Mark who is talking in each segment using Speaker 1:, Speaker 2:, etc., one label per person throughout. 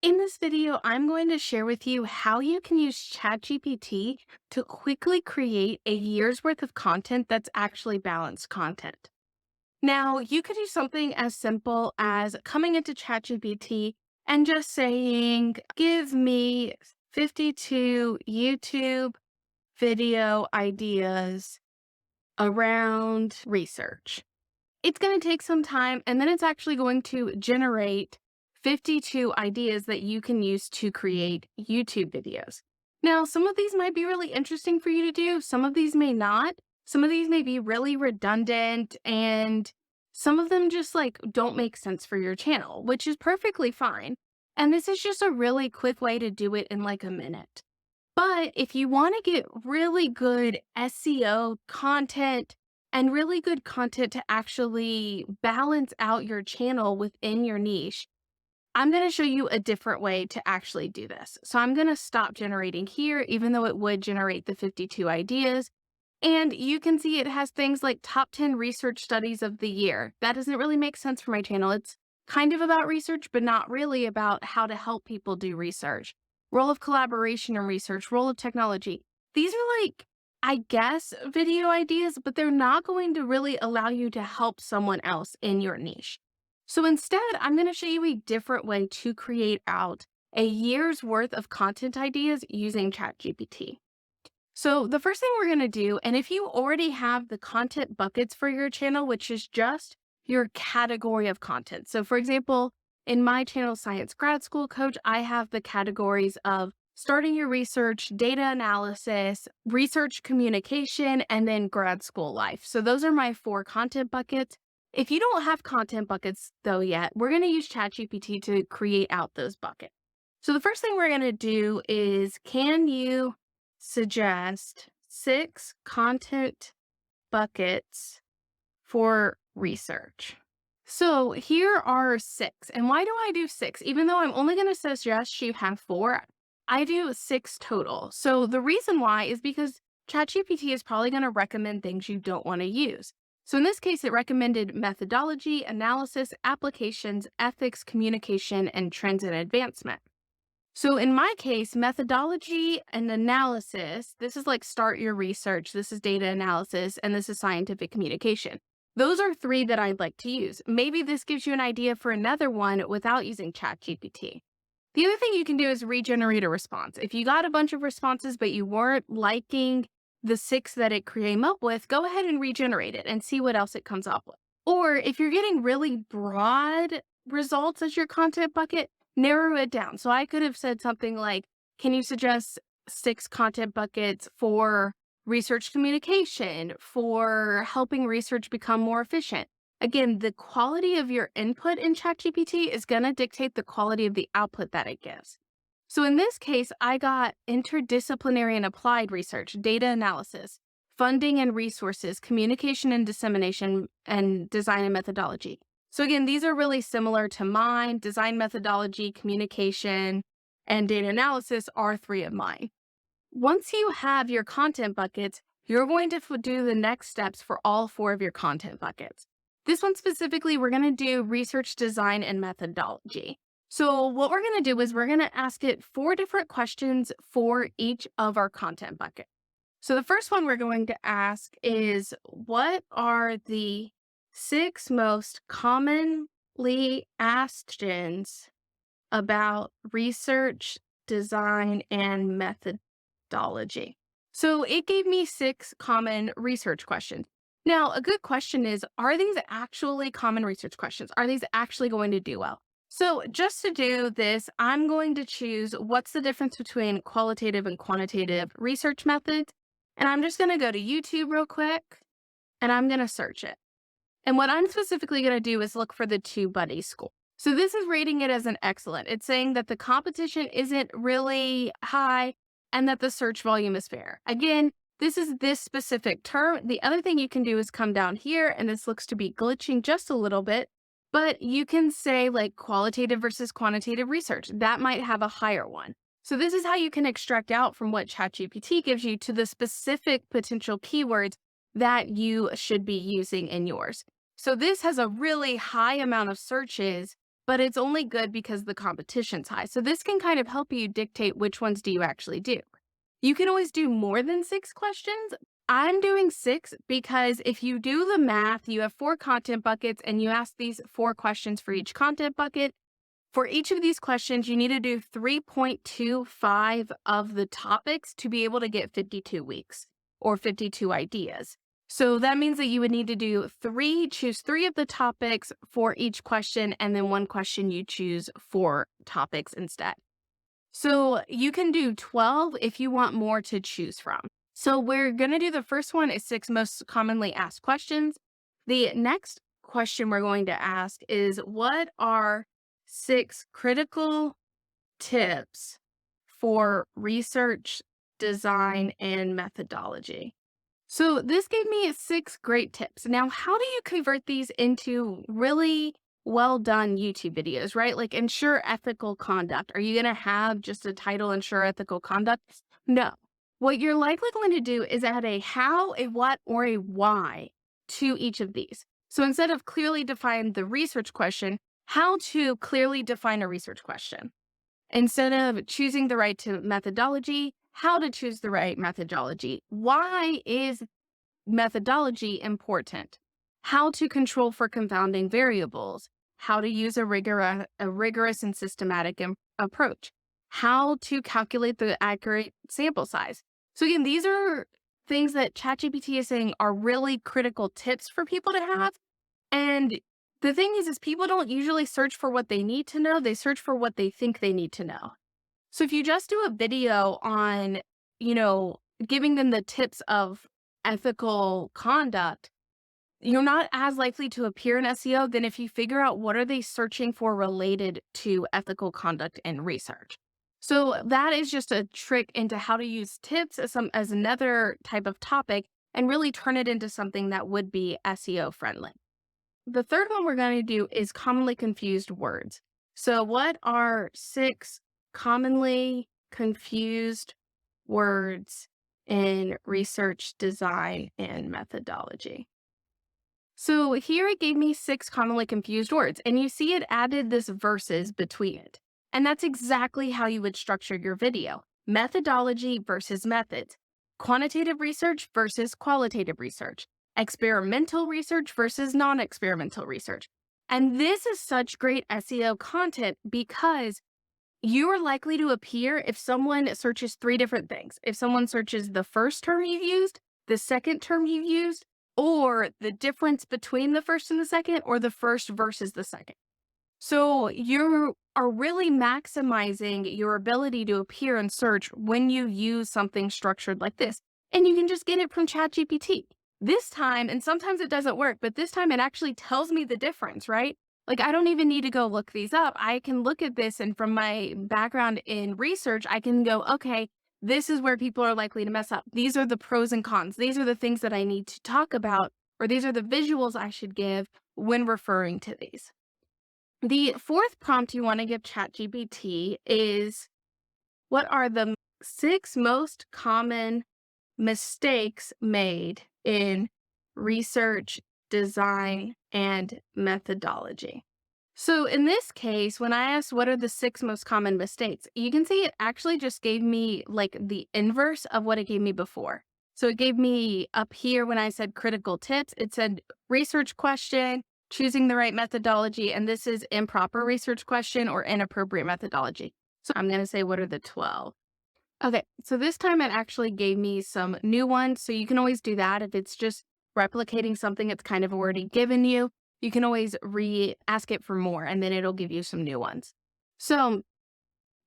Speaker 1: In this video, I'm going to share with you how you can use ChatGPT to quickly create a year's worth of content that's actually balanced content. Now, you could do something as simple as coming into ChatGPT and just saying, give me 52 YouTube video ideas around research. It's going to take some time, and then it's actually going to generate 52 ideas that you can use to create YouTube videos. Now, some of these might be really interesting for you to do. Some of these may not. Some of these may be really redundant, and some of them just don't make sense for your channel, which is perfectly fine. And this is just a really quick way to do it in like a minute. But if you want to get really good SEO content and really good content to actually balance out your channel within your niche, I'm going to show you a different way to actually do this. So I'm going to stop generating here, even though it would generate the 52 ideas. And you can see it has things like top 10 research studies of the year. That doesn't really make sense for my channel. It's kind of about research, but not really about how to help people do research. Role of collaboration in research, role of technology. These are I guess, video ideas, but they're not going to really allow you to help someone else in your niche. So instead, I'm going to show you a different way to create out a year's worth of content ideas using ChatGPT. So the first thing we're going to do, and if you already have the content buckets for your channel, which is just your category of content. So for example, in my channel, Science Grad School Coach, I have the categories of starting your research, data analysis, research communication, and then grad school life. So those are my 4 content buckets. If you don't have content buckets though yet, we're going to use ChatGPT to create out those buckets. So the first thing we're going to do is, can you suggest 6 content buckets for research? So here are 6. And why do I do 6? Even though I'm only going to suggest you have 4, I do 6 total. So the reason why is because ChatGPT is probably going to recommend things you don't want to use. So in this case, it recommended methodology, analysis, applications, ethics, communication, and trends and advancement. So in my case, methodology and analysis, this is like start your research, this is data analysis, and this is scientific communication. Those are 3 that I'd like to use. Maybe this gives you an idea for another one without using ChatGPT. The other thing you can do is regenerate a response. If you got a bunch of responses, but you weren't liking the 6 that it came up with, go ahead and regenerate it and see what else it comes up with. Or if you're getting really broad results as your content bucket, narrow it down. So I could have said something like, can you suggest 6 content buckets for research communication, for helping research become more efficient? Again, the quality of your input in ChatGPT is going to dictate the quality of the output that it gives. So in this case, I got interdisciplinary and applied research, data analysis, funding and resources, communication and dissemination, and design and methodology. So again, these are really similar to mine. Design methodology, communication, and data analysis are 3 of mine. Once you have your content buckets, you're going to do the next steps for all 4 of your content buckets. This one specifically, we're going to do research, design, and methodology. So what we're going to do is we're going to ask it 4 different questions for each of our content buckets. So the first one we're going to ask is, what are the 6 most commonly asked questions about research, design, and methodology? So it gave me 6 common research questions. Now, a good question is, are these actually common research questions? Are these actually going to do well? So just to do this, I'm going to choose what's the difference between qualitative and quantitative research methods. And I'm just going to go to YouTube real quick, and I'm going to search it. And what I'm specifically going to do is look for the 2-buddy score. So this is rating it as an excellent. It's saying that the competition isn't really high and that the search volume is fair. Again, this is this specific term. The other thing you can do is come down here, and this looks to be glitching just a little bit, but you can say like qualitative versus quantitative research. That might have a higher one. So this is how you can extract out from what ChatGPT gives you to the specific potential keywords that you should be using in yours. So this has a really high amount of searches but it's only good because the competition's high. So this can kind of help you dictate which ones do you actually do. You can always do more than 6 questions. I'm doing 6 because if you do the math, you have 4 content buckets and you ask these 4 questions for each content bucket. For each of these questions, you need to do 3.25 of the topics to be able to get 52 weeks or 52 ideas. So that means that you would need to choose 3 of the topics for each question, and then 1 question you choose 4 topics instead. So you can do 12 if you want more to choose from. So we're going to do the first one is 6 most commonly asked questions. The next question we're going to ask is, what are 6 critical tips for research, design, and methodology? So this gave me 6 great tips. Now, how do you convert these into really well done YouTube videos, right? Like ensure ethical conduct. Are you going to have just a title, ensure ethical conduct? No. What you're likely going to do is add a how, a what, or a why to each of these. So instead of clearly define the research question, how to clearly define a research question. Instead of choosing the right to methodology, how to choose the right methodology. Why is methodology important? How to control for confounding variables. How to use a rigorous and systematic approach. How to calculate the accurate sample size. So again, these are things that ChatGPT is saying are really critical tips for people to have. And the thing is people don't usually search for what they need to know. They search for what they think they need to know. So if you just do a video on, giving them the tips of ethical conduct, you're not as likely to appear in SEO than if you figure out what are they searching for related to ethical conduct and research. So that is just a trick into how to use tips as another type of topic and really turn it into something that would be SEO friendly. The third one we're going to do is commonly confused words. So what are 6 commonly confused words in research, design, and methodology? So here it gave me 6 commonly confused words, and you see it added this verses between it. And that's exactly how you would structure your video. Methodology versus methods, quantitative research versus qualitative research, experimental research versus non-experimental research. And this is such great SEO content because you are likely to appear if someone searches 3 different things. If someone searches the first term you've used, the second term you've used, or the difference between the first and the second, or the first versus the second. So you are really maximizing your ability to appear in search when you use something structured like this. And you can just get it from ChatGPT. This time, and sometimes it doesn't work, but this time it actually tells me the difference, right? Like I don't even need to go look these up. I can look at this, and from my background in research, I can go, okay, this is where people are likely to mess up. These are the pros and cons. These are the things that I need to talk about, or these are the visuals I should give when referring to these. The fourth prompt you want to give ChatGPT is, what are the 6 most common mistakes made in research, design, and methodology? So in this case, when I asked what are the 6 most common mistakes, you can see it actually just gave me like the inverse of what it gave me before. So it gave me up here when I said critical tips, it said research question, choosing the right methodology, and this is improper research question or inappropriate methodology. So I'm going to say, what are the 12? Okay, so this time it actually gave me some new ones. So you can always do that if it's just replicating something it's kind of already given you. You can always ask it for more, and then it'll give you some new ones. So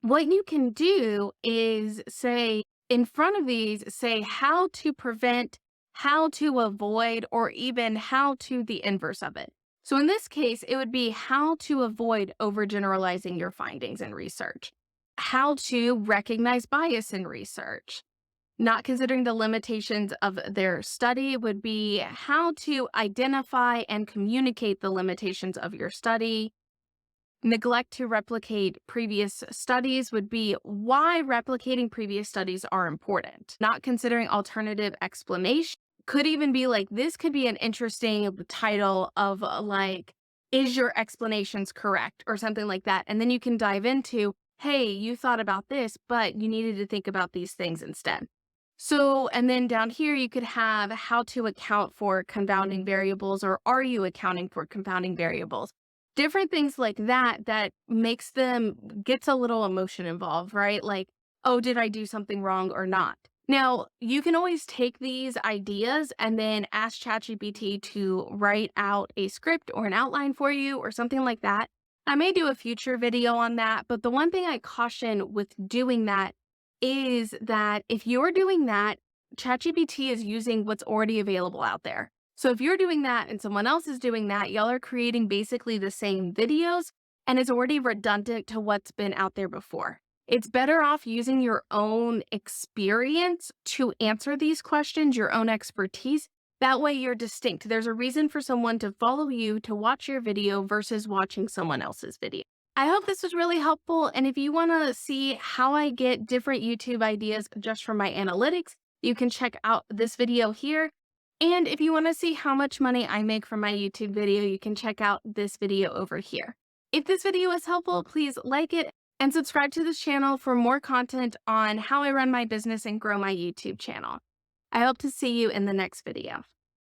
Speaker 1: what you can do is say in front of these, say how to prevent, how to avoid, or even how to the inverse of it. So in this case, it would be how to avoid overgeneralizing your findings in research, how to recognize bias in research. Not considering the limitations of their study would be how to identify and communicate the limitations of your study. Neglect to replicate previous studies would be why replicating previous studies are important. Not considering alternative explanation could even be like, this could be an interesting title of like is your explanations correct or something like that? And then you can dive into, hey, you thought about this, but you needed to think about these things instead. So, and then down here, you could have how to account for confounding variables, or are you accounting for confounding variables? Different things like that, that makes them, gets a little emotion involved, right? Like, oh, did I do something wrong or not? Now, you can always take these ideas and then ask ChatGPT to write out a script or an outline for you or something like that. I may do a future video on that, but the one thing I caution with doing that is that if you're doing that, ChatGPT is using what's already available out there. So if you're doing that and someone else is doing that, y'all are creating basically the same videos and it's already redundant to what's been out there before. It's better off using your own experience to answer these questions, your own expertise. That way you're distinct. There's a reason for someone to follow you to watch your video versus watching someone else's video. I hope this was really helpful. And if you want to see how I get different YouTube ideas just from my analytics, you can check out this video here. And if you want to see how much money I make from my YouTube video, you can check out this video over here. If this video was helpful, please like it and subscribe to this channel for more content on how I run my business and grow my YouTube channel. I hope to see you in the next video.